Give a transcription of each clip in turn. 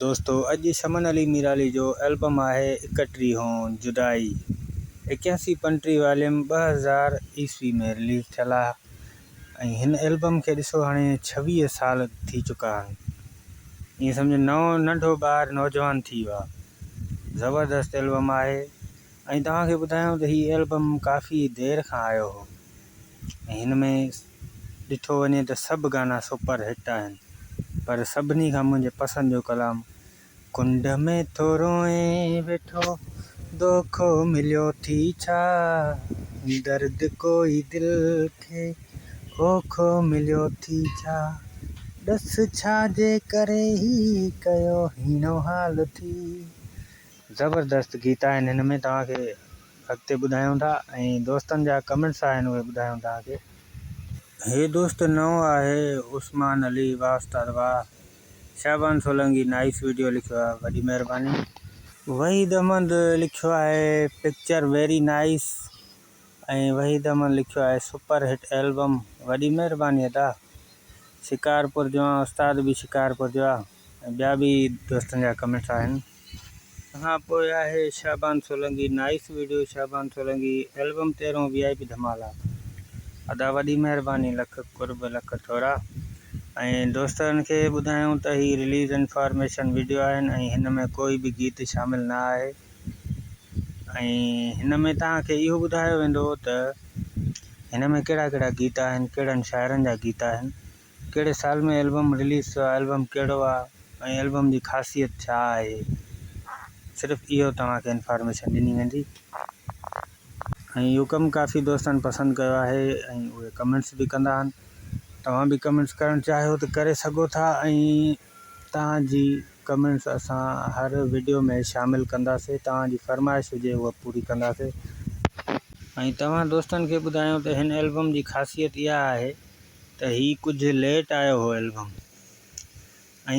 दोस्तों अॼु शमन अली मीराली जो एल्बम आहे 31 हों जुदाई 81 पंटीह वॉल्यूम 2000 ईस्वी में रिलीज़ थियल आहे ऐं हिन एल्बम खे ॾिसो हाणे 26 साल थी चुका आहिनि। ईअं सम्झो नंढो ॿारु नौजवान थी वियो आहे। ज़बरदस्त एल्बम आहे ऐं तव्हांखे ॿुधायूं त हीउ एल्बम काफ़ी देरि खां आयो हो ऐं हिन में ॾिठो वञे त सभु गाना सुपर हिट आहिनि, पर सभिनी खां मुंहिंजे पसंदि जो कलाम कुंड में थो रोए वेठो दोखो मिलियो थी छा, दर्द कोई दिल खे ओखो मिलियो थी छा, ॾस छाजे करे ही कयो हीनो हाल थी। ज़बरदस्त गीत आहिनि हिन में, तव्हांखे अॻिते ॿुधायूं था ऐं दोस्तनि जा कमेंट्स आहिनि उहे ॿुधायूं तव्हांखे। हे दोस्त नओं आहे उस्मान अली वास्ताद वाह, शाबान सोलंकी नाइस वीडियो लिखियो आहे, वॾी महिरबानी। वहीद अहमद लिखियो आहे पिक्चर वेरी नाइस ऐं वहीद अहमद लिखियो आहे सुपर हिट एल्बम, वॾी महिरबानी अदा। शिकारपुर जो आहे, उस्ताद बि शिकारपुर जो आहे ऐं ॿिया बि दोस्तनि जा कमेंट्स आहिनि। खां पोइ आहे शाबान सोलंकी नाइस वीडियो, शाबान सोलंकी एल्बम 13 VIP धमाल आहे अदा, वॾी महिरबानी, लख कुर्ब लख थोरा। ऐं दोस्तनि खे ॿुधायूं त ही रिलीज़ इंफॉर्मेशन वीडियो आहिनि ऐं हिन में कोई बि गीत शामिल न आहे ऐं हिन में तव्हांखे इहो ॿुधायो वेंदो त हिन में कहिड़ा कहिड़ा गीत आहिनि, कहिड़नि शाइरनि जा गीत आहिनि, कहिड़े साल में एल्बम रिलीज़ थियो आहे, एल्बम कहिड़ो आहे ऐं एल्बम जी ख़ासियत छा आहे। सिर्फ़ु इहो तव्हांखे इंफॉर्मेशन ॾिनी वेंदी ऐं इहो कमु काफ़ी दोस्तनि पसंदि कयो आहे ऐं उहे कमेंट्स बि कंदा आहिनि। तव्हां बि कमेंट्स करणु चाहियो त करे सघो था ऐं तव्हांजी कमेंट्स असां हर वीडियो में शामिलु कंदासीं, तव्हांजी फरमाइश हुजे उहा पूरी कंदासीं। ऐं तव्हां दोस्तनि खे ॿुधायूं त हिन एल्बम जी ख़ासियत इहा आहे त हीउ कुझु लेट आयो हो एल्बम ऐं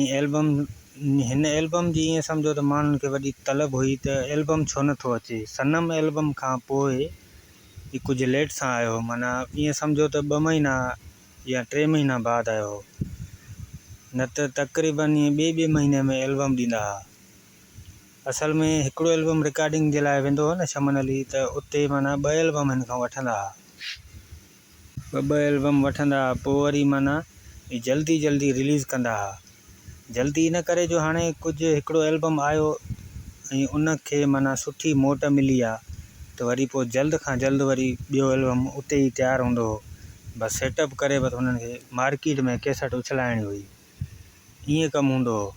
हिन एल्बम जी ईअं सम्झो त माण्हुनि खे वॾी तलब हुई त एल्बम छो नथो अचे। सनम एल्बम खां पोइ हीउ कुझु लेट सां आयो हो, माना ईअं सम्झो त 2 महीना या 3 महीना बाद आयो हो, न त तक़रीबन ईअं ॿिए महीने में एल्बम ॾींदा हुआ। असल में हिकिड़ो एल्बम रिकॉर्डिंग जे लाइ वेंदो हो न शमन अली, त उते माना 2 एल्बम हिन खां वठंदा हुआ, 2 एल्बम वठंदा हुआ, पोइ वरी माना जल्दी रिलीज़ कंदा हुआ। जल्दी इन करे जो हाणे हिकिड़ो एल्बम आयो ऐं उनखे माना सुठी मोट मिली आहे त वरी पोइ जल्द खां जल्द वरी ॿियो एल्बम उते ई तयारु हूंदो हो, बस सेटअप करे बस उन्हनि खे मार्केट में कैसेट उछलाइणी हुई, ईअं कमु हूंदो हो।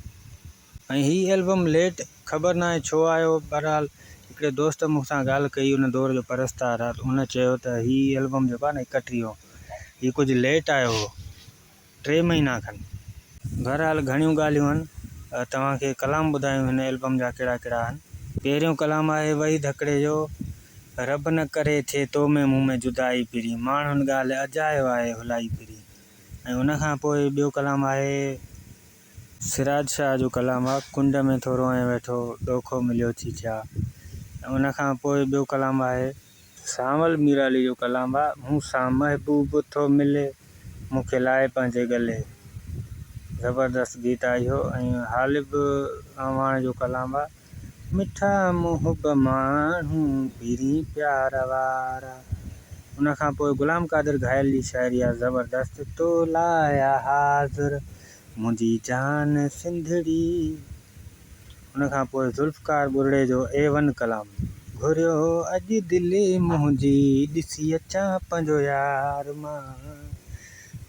ऐं हीउ एल्बम लेट ख़बर न आहे छो आयो। बहरहाल हिकिड़े दोस्त मूंसां ॻाल्हि कई, उन दौर जो परस्तार आहे, उन चयो त हीउ एल्बम जेको आहे न 31 हीउ कुझु लेट आयो हो, 3 महीना खनि। बहरहाल घणियूं ॻाल्हियूं आहिनि, तव्हांखे कलाम ॿुधायूं हिन एल्बम जा कहिड़ा कहिड़ा आहिनि। पहिरियों कलाम आहे वहीद हकड़े जो, रब न करे थिए तो में मुंहुं में जुदाई फिरी, माण्हुनि ॻाल्हि अजायो आहे हुलाई फिरी। ऐं उनखां पोइ ॿियो कलाम आहे सिराज शाह जो कलाम आहे, कुंड में थो रोए वेठो ॾोखो मिलियो थी छा। ऐं उनखां पोइ ॿियो कलाम आहे सांवल मीराली जो कलाम आहे, मूंसां महबूब थो मिले मूंखे लाइ पंहिंजे गले। ज़बरदस्त गीत आहे इहो। ऐं हालिब आवाण जो कलाम आहे, मिठा मुहब माण्हू भिरी प्यार वारा। उनखां पोइ गुलाम कादिर घायल जी शाइरी आहे ज़बरदस्त, तो लाया हाज़िर मुंहिंजी जान सिंधड़ी। उनखां पोइ ज़ुल्फ़कार बुरड़े जो A1 कलाम, घुरियो अॼु दिलि मुंहिंजी ॾिसी अचां पंहिंजो यार मां।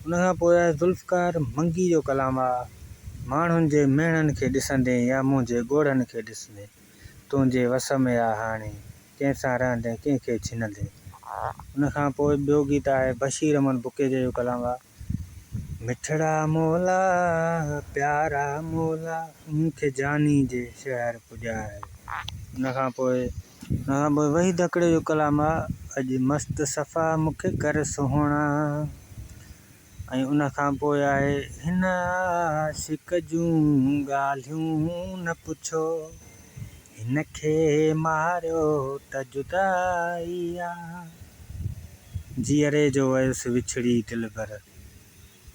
उनखां पोइ आहे ज़ुल्फ़कार मंगी जो कलाम आहे, माण्हुनि जे मेणनि खे ॾिसंदे या मुंहिंजे ॻोढ़नि खे ॾिसंदे, तुंहिंजे वस में आहे हाणे कंहिंसां रहंदे कंहिंखे छिनंदे। उनखां पोइ ॿियो गीत आहे बशीर अहमद बुकेजे जो कलाम आहे, मिठड़ा मोला प्यारा मोला मूंखे जानी जे शहर पुॼाए। उनखां पोइ वहीद हकड़े जो कलाम आहे, अॼु मस्त सफ़ा मूंखे कर सुहिणा। ऐं उनखां पोइ आहे हिन आशिक़ जूं ॻाल्हियूं न पुछो, हिनखे मारियो त जुदाई आहे, जीअरे जो वयसि विछड़ी दिलबर,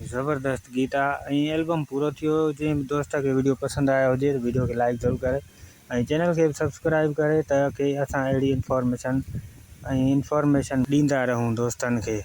ज़बरदस्त गीत आहे। एल्बम पूरो थियो। जे दोस्त के वीडियो पसंद आया हुजे तो वीडियो के लाइक जरूर करे, चैनल के सब्सक्राइब करे ताकि असां अहिड़ी इन्फॉर्मेशन ॾींदा रहूं दोस्तन के।